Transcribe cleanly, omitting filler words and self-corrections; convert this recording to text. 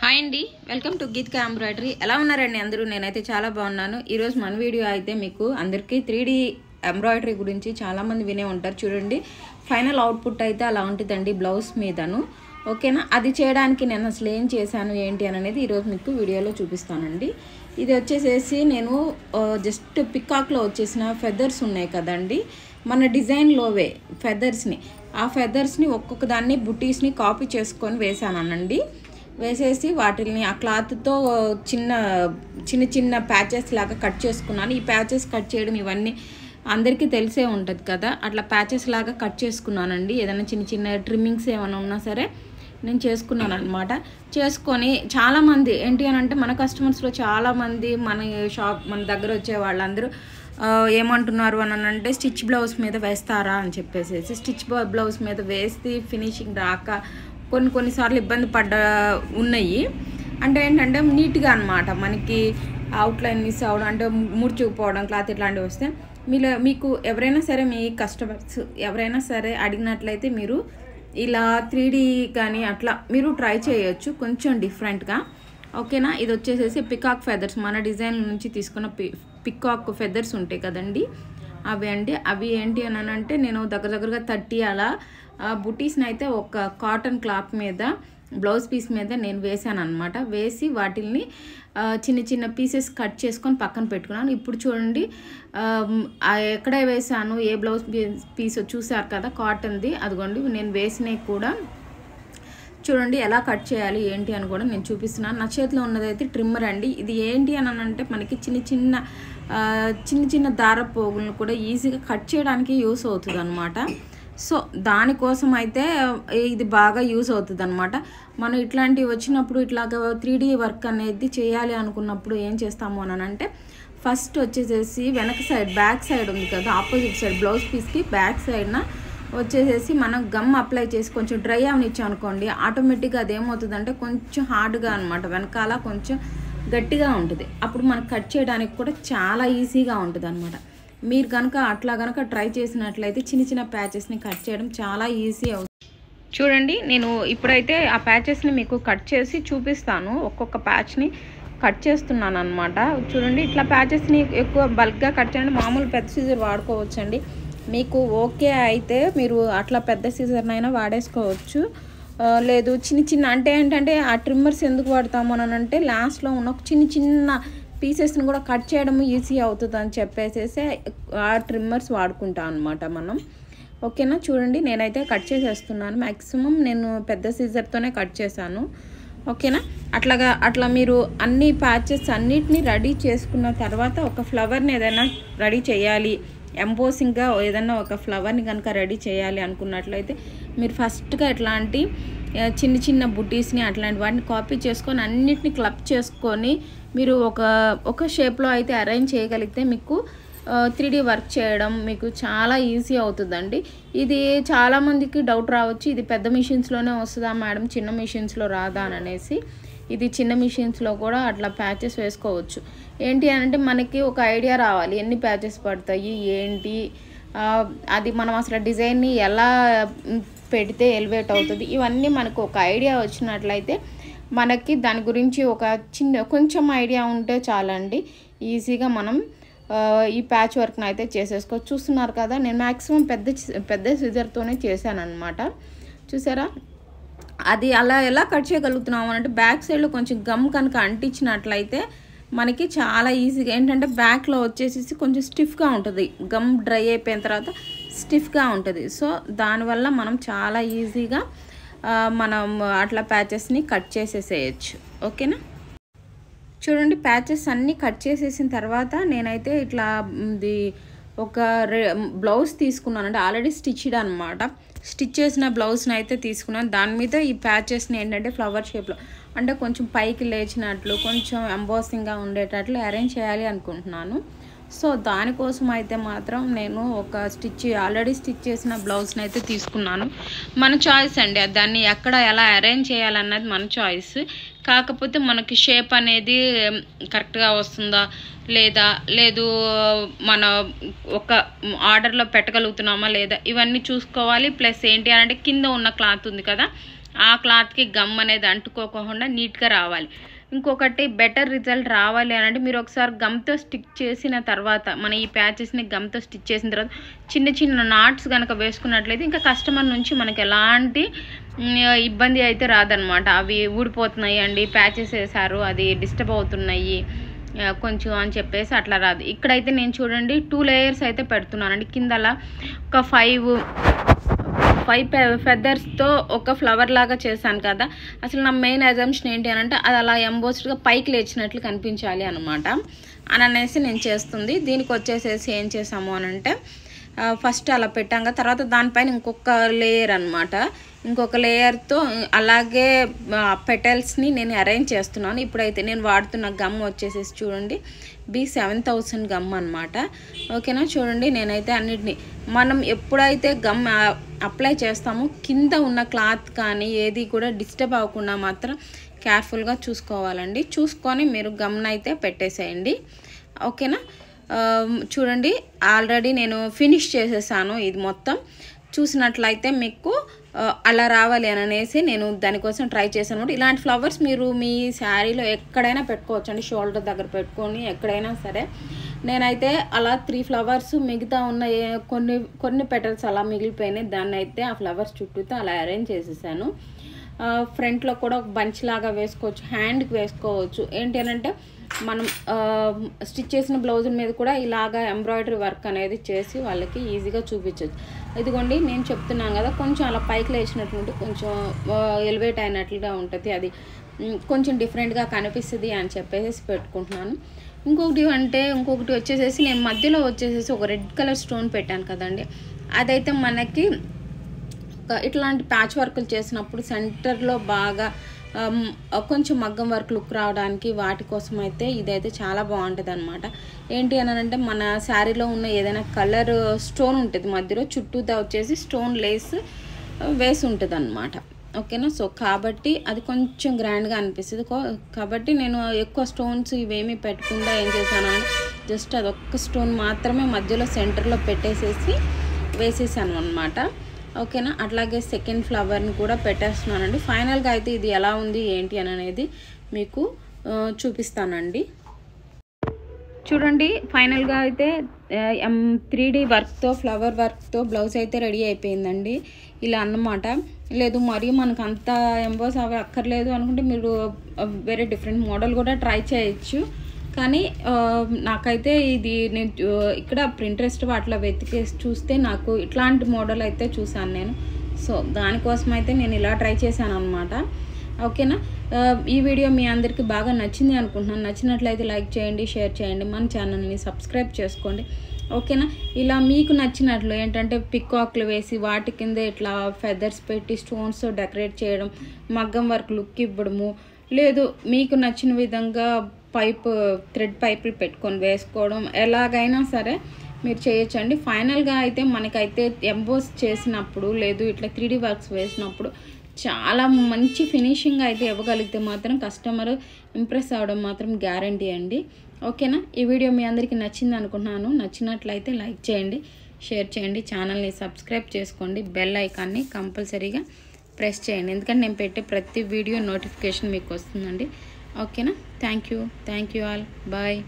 Hi అండి, welcome to Geetika embroidery. ఎలా ఉన్నారండి అందరూ? నేనైతే చాలా బాగున్నాను. ఈరోజు మన వీడియో అయితే మీకు అందరికీ 3D ఎంబ్రాయిడరీ గురించి చాలామంది వినే ఉంటారు. చూడండి, ఫైనల్ అవుట్పుట్ అయితే అలా ఉంటుందండి బ్లౌజ్ మీదను. ఓకేనా? అది చేయడానికి నేను అసలు ఏం చేశాను ఏంటి అని అనేది ఈరోజు మీకు వీడియోలో చూపిస్తానండి. ఇది వచ్చేసేసి నేను జస్ట్ పికాక్లో వచ్చేసిన ఫెదర్స్ ఉన్నాయి కదండి, మన డిజైన్లోవే ఫెదర్స్ని, ఆ ఫెదర్స్ని ఒక్కొక్క దాన్ని బుటీస్ని కాపీ చేసుకొని వేసానండి. వేసేసి వాటిని ఆ క్లాత్తో చిన్న చిన్న ప్యాచెస్ లాగా కట్ చేసుకున్నాను. ఈ ప్యాచెస్ కట్ చేయడం ఇవన్నీ అందరికీ తెలిసే ఉంటుంది కదా, అట్లా ప్యాచెస్ లాగా కట్ చేసుకున్నానండి. ఏదైనా చిన్న చిన్న ట్రిమ్మింగ్స్ ఏమైనా ఉన్నా సరే నేను చేసుకున్నాను అనమాట. చేసుకొని చాలామంది ఏంటి అని అంటే, మన కస్టమర్స్లో చాలామంది మన దగ్గర వచ్చే వాళ్ళందరూ ఏమంటున్నారు అని అంటే, స్టిచ్ బ్లౌజ్ మీద వేస్తారా అని చెప్పేసి. స్టిచ్ బ్లౌజ్ మీద వేసి ఫినిషింగ్ రాక కొన్నిసార్లు ఇబ్బంది ఉన్నాయి. అంటే ఏంటంటే నీట్గా అనమాట, మనకి అవుట్లైన్ మిస్ అవ్వడం, అంటే ముడుచుకుపోవడం క్లాత్ ఇట్లాంటివి వస్తే మీకు ఎవరైనా సరే, మీ కస్టమర్స్ ఎవరైనా సరే అడిగినట్లయితే మీరు ఇలా 3D కానీ అట్లా మీరు ట్రై చేయొచ్చు, కొంచెం డిఫరెంట్గా. ఓకేనా? ఇది వచ్చేసేసి పికాక్ ఫెదర్స్, మన డిజైన్ నుంచి తీసుకున్న పికాక్ ఫెదర్స్ ఉంటాయి కదండి, అవి అండి. అవి ఏంటి అని అంటే, నేను దగ్గరగా 30 అలా బుటీస్ని అయితే ఒక కాటన్ క్లాత్ మీద, బ్లౌజ్ పీస్ మీద నేను వేసాను అనమాట. వేసి వాటిల్ని చిన్న చిన్న పీసెస్ కట్ చేసుకొని పక్కన పెట్టుకున్నాను. ఇప్పుడు చూడండి, ఎక్కడ వేసాను, ఏ బ్లౌజ్ పీస్ చూసారు కదా కాటన్ది, అదిగోండి నేను వేసినవి కూడా చూడండి ఎలా కట్ చేయాలి ఏంటి అని కూడా నేను చూపిస్తున్నాను. నా చేతిలో ఉన్నదైతే ట్రిమ్మర్ అండి. ఇది ఏంటి అని అంటే, మనకి చిన్న చిన్న దార పోగులను కూడా ఈజీగా కట్ చేయడానికి యూస్ అవుతుంది అనమాట. సో దానికోసం అయితే ఇది బాగా యూజ్ అవుతుంది అనమాట. మనం ఇట్లాంటివి వచ్చినప్పుడు, ఇట్లాగా 3D వర్క్ అనేది చేయాలి అనుకున్నప్పుడు ఏం చేస్తాము అని అంటే, ఫస్ట్ వచ్చేసేసి వెనక సైడ్, బ్యాక్ సైడ్ ఉంది కదా, ఆపోజిట్ సైడ్ బ్లౌజ్ పీస్కి బ్యాక్ సైడ్న వచ్చేసేసి మనం గమ్ అప్లై చేసి కొంచెం డ్రై అవనిచ్చాం అనుకోండి, ఆటోమేటిక్గా అదేమవుతుందంటే కొంచెం హార్డ్గా అనమాట, వెనకాల కొంచెం గట్టిగా ఉంటుంది. అప్పుడు మనకు కట్ చేయడానికి కూడా చాలా ఈజీగా ఉంటుంది అనమాట. మీరు కనుక అట్లా ట్రై చేసినట్లయితే చిన్న చిన్న ప్యాచెస్ని కట్ చేయడం చాలా ఈజీ అవుతుంది. చూడండి, నేను ఇప్పుడైతే ఆ ప్యాచెస్ని మీకు కట్ చేసి చూపిస్తాను. ఒక్కొక్క ప్యాచ్ని కట్ చేస్తున్నాను అనమాట. చూడండి, ఇట్లా ప్యాచెస్ని ఎక్కువ బల్క్గా కట్ చేయండి. మామూలు పెద్ద సీజర్ వాడుకోవచ్చండి. మీకు ఓకే అయితే మీరు అట్లా పెద్ద సీజర్నైనా వాడేసుకోవచ్చు. లేదు చిన్న అంటే ఏంటంటే, ఆ ట్రిమ్మర్స్ ఎందుకు వాడతాము అని అంటే, లాస్ట్లో ఉన్న చిన్న పీసెస్ని కూడా కట్ చేయడం ఈజీ అవుతుంది అని చెప్పేసి ఆ ట్రిమ్మర్స్ వాడుకుంటాం అనమాట మనం. ఓకేనా? చూడండి, నేనైతే కట్ చేసేస్తున్నాను. మ్యాక్సిమం నేను పెద్ద సీజర్తోనే కట్ చేశాను. ఓకేనా? అట్లా మీరు అన్ని ప్యాచెస్ అన్నిటినీ రెడీ చేసుకున్న తర్వాత, ఒక ఫ్లవర్ని ఏదైనా రెడీ చేయాలి, ఎంబోసింగ్గా ఏదైనా ఒక ఫ్లవర్ని కనుక రెడీ చేయాలి అనుకున్నట్లయితే, మీరు ఫస్ట్గా ఇట్లాంటి చిన్న బుటీస్ని అట్లాంటి వాటిని కాపీ చేసుకొని అన్నిటిని క్లబ్ చేసుకొని మీరు ఒక షేప్లో అయితే అరేంజ్ చేయగలిగితే మీకు 3D వర్క్ చేయడం మీకు చాలా ఈజీ అవుతుందండి. ఇది చాలామందికి డౌట్ రావచ్చు, ఇది పెద్ద మిషన్స్లోనే వస్తుందా మేడం, చిన్న మిషన్స్లో రాదా అని అనేసి. ఇది చిన్న మిషన్స్లో కూడా అట్లా ప్యాచెస్ వేసుకోవచ్చు. ఏంటి అంటే, మనకి ఒక ఐడియా రావాలి ఎన్ని ప్యాచెస్ పడతాయి ఏంటి, అది మనం అసలు డిజైన్ని ఎలా పెడితే ఎలివేట్ అవుతుంది, ఇవన్నీ మనకు ఒక ఐడియా వచ్చినట్లయితే, మనకి దాని గురించి కొంచెం ఐడియా ఉంటే చాలండి, ఈజీగా మనం ఈ ప్యాచ్ వర్క్ని అయితే చేసేసుకోవచ్చు. చూస్తున్నారు కదా, నేను మ్యాక్సిమం పెద్ద సిజర్తోనే చేశాను అనమాట. చూసారా, అది అలా ఎలా కట్ చేయగలుగుతున్నాము అంటే, బ్యాక్ సైడ్లో కొంచెం గమ్ కనుక అంటించినట్లయితే మనకి చాలా ఈజీగా, ఏంటంటే బ్యాక్లో వచ్చేసి కొంచెం స్టిఫ్గా ఉంటుంది, గమ్ డ్రై అయిపోయిన తర్వాత స్టిఫ్గా ఉంటుంది. సో దానివల్ల మనం చాలా ఈజీగా మనం అట్లా ప్యాచెస్ని కట్ చేసేసేయచ్చు. ఓకేనా? చూడండి, ప్యాచెస్ అన్నీ కట్ చేసేసిన తర్వాత నేనైతే ఇట్లా ఒక బ్లౌజ్ తీసుకున్నాను, అంటే ఆల్రెడీ స్టిచ్డ్ అనమాట. స్టిచ్ చేసిన బ్లౌజ్ని అయితే తీసుకున్నాను. దాని మీద ఈ ప్యాచెస్ని ఏంటంటే ఫ్లవర్ షేప్లో, అంటే కొంచెం పైకి లేచినట్లు, కొంచెం ఎంబాసింగ్గా ఉండేటట్లు అరేంజ్ చేయాలి అనుకుంటున్నాను. సో దానికోసం అయితే మాత్రం నేను ఒక ఆల్రెడీ స్టిచ్ చేసిన బ్లౌజ్ని అయితే తీసుకున్నాను. మన చాయిస్ అండి, దాన్ని ఎక్కడ ఎలా అరేంజ్ చేయాలన్నది మన చాయిస్. కాకపోతే మనకి షేప్ అనేది కరెక్ట్గా వస్తుందా లేదు మన ఒక ఆర్డర్లో పెట్టగలుగుతున్నామా లేదా, ఇవన్నీ చూసుకోవాలి. ప్లస్ ఏంటి అని అంటే, కింద ఉన్న క్లాత్ ఉంది కదా, ఆ క్లాత్కి గమ్ అనేది అంటుకోకుండా నీట్గా రావాలి. ఇంకొకటి బెటర్ రిజల్ట్ రావాలి అని అంటే మీరు ఒకసారి గమ్తో స్టిక్ చేసిన తర్వాత మన ఈ ప్యాచెస్ని గమ్తో స్టిచ్ చేసిన తర్వాత చిన్న చిన్న నాట్స్ కనుక వేసుకున్నట్లయితే ఇంకా కస్టమర్ నుంచి మనకి ఎలాంటి ఇబ్బంది అయితే రాదనమాట. అవి ఊడిపోతున్నాయి అండి, ప్యాచెస్ వేసారు అది డిస్టర్బ్ అవుతున్నాయి కొంచెం అని చెప్పేసి అట్లా రాదు. ఇక్కడైతే నేను చూడండి 2 లేయర్స్ అయితే పెడుతున్నానండి. కిందలా ఒక 5 ఫెదర్స్తో ఒక ఫ్లవర్ లాగా చేశాను కదా. అసలు నా మెయిన్ అజంప్షన్ ఏంటి అని అంటే అది అలా ఎంబోస్డ్గా పైకి లేచినట్లు కనిపించాలి అనమాట అని అనేసి నేను చేస్తుంది. దీనికి వచ్చేసేసి ఏం చేసాము అని అంటే ఫస్ట్ అలా పెట్టాం కదా, తర్వాత దానిపైన ఇంకొక లేయర్ అనమాట, ఇంకొక లేయర్తో అలాగే పెటల్స్ని నేను అరేంజ్ చేస్తున్నాను. ఇప్పుడైతే నేను వాడుతున్న గమ్ వచ్చేసేసి చూడండి B7000 గమ్ అనమాట. ఓకేనా, చూడండి నేనైతే అన్నిటినీ మనం ఎప్పుడైతే గమ్ అప్లై చేస్తామో కింద ఉన్న క్లాత్ కానీ ఏది కూడా డిస్టర్బ్ అవ్వకుండా మాత్రం కేర్ఫుల్గా చూసుకోవాలండి. చూసుకొని మీరు గమ్ని అయితే పెట్టేసేయండి. ఓకేనా, చూడండి ఆల్రెడీ నేను ఫినిష్ చేసేసాను. ఇది మొత్తం చూసినట్లయితే మీకు అలా రావాలి అని అనేసి నేను దానికోసం ట్రై చేశాను అనమాట. ఇలాంటి ఫ్లవర్స్ మీరు మీ శారీలో ఎక్కడైనా పెట్టుకోవచ్చు అండి, షోల్డర్ దగ్గర పెట్టుకొని ఎక్కడైనా సరే. నేనైతే అలా 3 ఫ్లవర్స్ మిగతా ఉన్న కొన్ని పెటల్స్ అలా మిగిలిపోయినాయి, దాన్ని అయితే ఆ ఫ్లవర్స్ చుట్టూతో అలా అరేంజ్ చేసేసాను. ఫ్రంట్లో కూడా ఒక బంచ్ లాగా వేసుకోవచ్చు, హ్యాండ్కి వేసుకోవచ్చు. ఏంటి అని అంటే మనం స్టిచ్ చేసిన బ్లౌజ్ మీద కూడా ఇలాగా ఎంబ్రాయిడరీ వర్క్ అనేది చేసి వాళ్ళకి ఈజీగా చూపించవచ్చు. ఇదిగోండి నేను చెప్తున్నాను కదా, కొంచెం అలా పైకి లేచినట్టు కొంచెం ఎలివేట్ అయినట్లుగా ఉంటుంది, అది కొంచెం డిఫరెంట్గా కనిపిస్తుంది అని చెప్పేసి పెట్టుకుంటున్నాను. ఇంకొకటి వచ్చేసేసి నేను మధ్యలో వచ్చేసేసి ఒక రెడ్ కలర్ స్టోన్ పెట్టాను కదండి, అదైతే మనకి ఇట్లాంటి ప్యాచ్ వర్క్లు చేసినప్పుడు సెంటర్లో బాగా కొంచెం మగ్గం వర్క్ లుక్ రావడానికి వాటి కోసం అయితే ఇదైతే చాలా బాగుంటుంది అనమాట. ఏంటి అని అంటే మన శారీలో ఉన్న ఏదైనా కలర్ స్టోన్ ఉంటుంది మధ్యలో, చుట్టూతా వచ్చేసి స్టోన్ లేస్ వేసి ఉంటుంది అనమాట. ఓకేనా, సో కాబట్టి అది కొంచెం గ్రాండ్గా అనిపిస్తుంది. కాబట్టి నేను ఎక్కువ స్టోన్స్ ఇవేమీ పెట్టకుండా ఏం చేశాను అంటే జస్ట్ అదొక్క స్టోన్ మాత్రమే మధ్యలో సెంటర్లో పెట్టేసేసి వేసేసాను అనమాట. ఓకేనా, అట్లాగే సెకండ్ ఫ్లవర్ని కూడా పెట్టేస్తున్నానండి. ఫైనల్గా అయితే ఇది ఎలా ఉంది ఏంటి అని అనేది మీకు చూపిస్తానండి. చూడండి ఫైనల్గా అయితే 3D వర్క్తో ఫ్లవర్ వర్క్తో బ్లౌజ్ అయితే రెడీ అయిపోయిందండి. ఇలా అన్నమాట. లేదు మరి మనకు అంత ఎంబోస్ అవి అక్కర్లేదు అనుకుంటే మీరు వేరే డిఫరెంట్ మోడల్ కూడా ట్రై చేయొచ్చు. కానీ నాకైతే ఇది నేను ఇక్కడ ప్రింట్రెస్ట్ వాటిలో వెతికేసి చూస్తే నాకు ఇట్లాంటి మోడల్ అయితే చూసాను నేను. సో దానికోసం అయితే నేను ఇలా ట్రై చేశాను అనమాట. ఓకేనా, ఈ వీడియో మీ అందరికీ బాగా నచ్చింది అనుకుంటున్నాను. నచ్చినట్లయితే లైక్ చేయండి, షేర్ చేయండి, మన ఛానల్ని సబ్స్క్రైబ్ చేసుకోండి. ఓకేనా, ఇలా మీకు నచ్చినట్లు ఏంటంటే పికాక్లు వేసి వాటి కింద ఇట్లా ఫెదర్స్ పెట్టి స్టోన్స్తో డెకరేట్ చేయడం, మగ్గం వర్క్ లుక్ ఇవ్వడము, లేదు మీకు నచ్చిన విధంగా థ్రెడ్ పైపులు పెట్టుకొని వేసుకోవడం, ఎలాగైనా సరే మీరు చేయొచ్చండి. ఫైనల్గా అయితే మనకైతే ఎంబోస్ చేసినప్పుడు లేదు ఇట్లా 3D వర్క్స్ వేసినప్పుడు చాలా మంచి ఫినిషింగ్ అయితే ఇవ్వగలిగితే మాత్రం కస్టమర్ ఇంప్రెస్ అవ్వడం మాత్రం గ్యారంటీ అండి. ఓకేనా, ఈ వీడియో మీ అందరికీ నచ్చింది అనుకుంటున్నాను. నచ్చినట్లయితే లైక్ చేయండి, షేర్ చేయండి, ఛానల్ని సబ్స్క్రైబ్ చేసుకోండి, బెల్ ఐకాన్ని కంపల్సరీగా ప్రెస్ చేయండి, ఎందుకంటే నేను పెట్టే ప్రతి వీడియో నోటిఫికేషన్ మీకు వస్తుందండి. ఓకేనా, థ్యాంక్ యూ ఆల్, బాయ్.